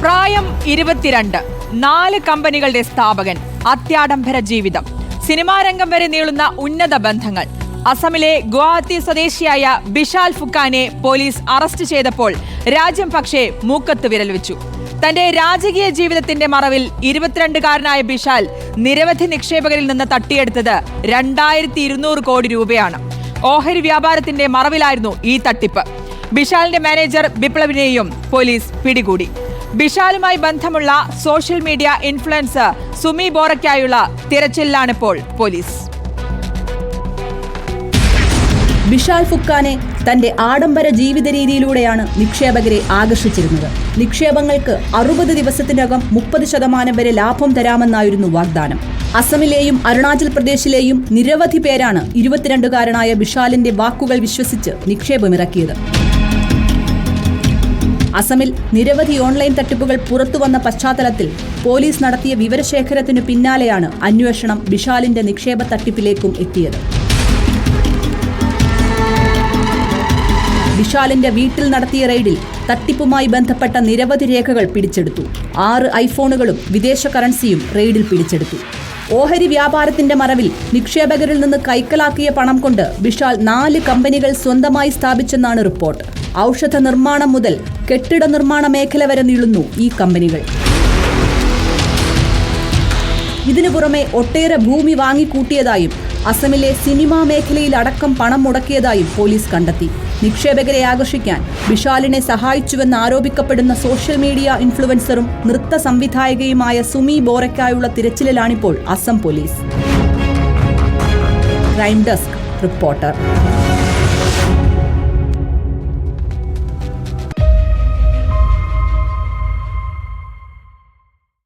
പ്രായം 22, 4 കമ്പനികളുടെ സ്ഥാപകൻ, അത്യാഡംബര ജീവിതം, സിനിമാ രംഗം വരെ നീളുന്ന ഉന്നത ബന്ധങ്ങൾ. അസമിലെ ഗുവാഹത്തി സ്വദേശിയായ ബിഷാൽ ഫുക്കാനെ പോലീസ് അറസ്റ്റ് ചെയ്തപ്പോൾ രാജ്യം പക്ഷേ മൂക്കത്ത് വിരൽ വെച്ചു. തന്റെ രാജകീയ ജീവിതത്തിന്റെ മറവിൽ 22-കാരനായ ബിഷാൽ നിരവധി നിക്ഷേപകരിൽ നിന്ന് തട്ടിയെടുത്തത് 2200 കോടി രൂപയാണ്. ഓഹരി വ്യാപാരത്തിന്റെ മറവിലായിരുന്നു ഈ തട്ടിപ്പ്. ബിഷാലിന്റെ മാനേജർ ബിപ്ലവിനെയും പോലീസ് പിടികൂടി. ബിഷാലുമായി ബന്ധമുള്ള സോഷ്യൽ മീഡിയ ഇൻഫ്ലുവൻസർ സുമി ബോറയ്ക്കായുള്ള തിരച്ചിലിലാണിപ്പോൾ പോലീസ്. ബിഷാൽ ഫുക്കാനെ തന്റെ ആഡംബര ജീവിത രീതിയിലൂടെയാണ് നിക്ഷേപകരെ ആകർഷിച്ചിരുന്നത്. നിക്ഷേപങ്ങൾക്ക് 60 ദിവസത്തിനകം 30% വരെ ലാഭം തരാമെന്നായിരുന്നു വാഗ്ദാനം. അസമിലെയും അരുണാചൽ പ്രദേശിലെയും നിരവധി പേരാണ് 22-കാരനായ ബിഷാലിന്റെ വാക്കുകൾ വിശ്വസിച്ച് നിക്ഷേപമിറക്കിയത്. അസമിൽ നിരവധി ഓൺലൈൻ തട്ടിപ്പുകൾ പുറത്തുവന്ന പശ്ചാത്തലത്തിൽ പോലീസ് നടത്തിയ വിവരശേഖരത്തിനു പിന്നാലെയാണ് അന്വേഷണം ബിഷാലിന്റെ നിക്ഷേപ തട്ടിപ്പിലേക്കും എത്തിയത്. ബിഷാലിന്റെ വീട്ടിൽ നടത്തിയ റെയ്ഡിൽ തട്ടിപ്പുമായി ബന്ധപ്പെട്ട നിരവധി രേഖകൾ പിടിച്ചെടുത്തു. 6 ഐഫോണുകളും വിദേശ കറൻസിയും റെയ്ഡിൽ പിടിച്ചെടുത്തു. ഓഹരി വ്യാപാരത്തിന്റെ മറവിൽ നിക്ഷേപകരിൽ നിന്ന് കൈക്കലാക്കിയ പണം കൊണ്ട് ബിഷാൽ 4 കമ്പനികൾ സ്വന്തമായി സ്ഥാപിച്ചെന്നാണ് റിപ്പോർട്ട്. ഔഷധ നിർമ്മാണം മുതൽ കെട്ടിട നിർമ്മാണ മേഖല വരെ നീളുന്നു ഈ കമ്പനികൾ. ഇതിനു പുറമെ ഒട്ടേറെ ഭൂമി വാങ്ങിക്കൂട്ടിയതായും അസമിലെ സിനിമാ മേഖലയിൽ അടക്കം പണം മുടക്കിയതായും പോലീസ് കണ്ടെത്തി. നിക്ഷേപകരെ ആകർഷിക്കാൻ ബിഷാലിനെ സഹായിച്ചുവെന്ന് ആരോപിക്കപ്പെടുന്ന സോഷ്യൽ മീഡിയ ഇൻഫ്ലുവൻസറും നൃത്ത സംവിധായകയുമായ സുമി ബോറയ്ക്കായുള്ള തിരച്ചിലിലാണിപ്പോൾ Assam police. Crime desk reporter.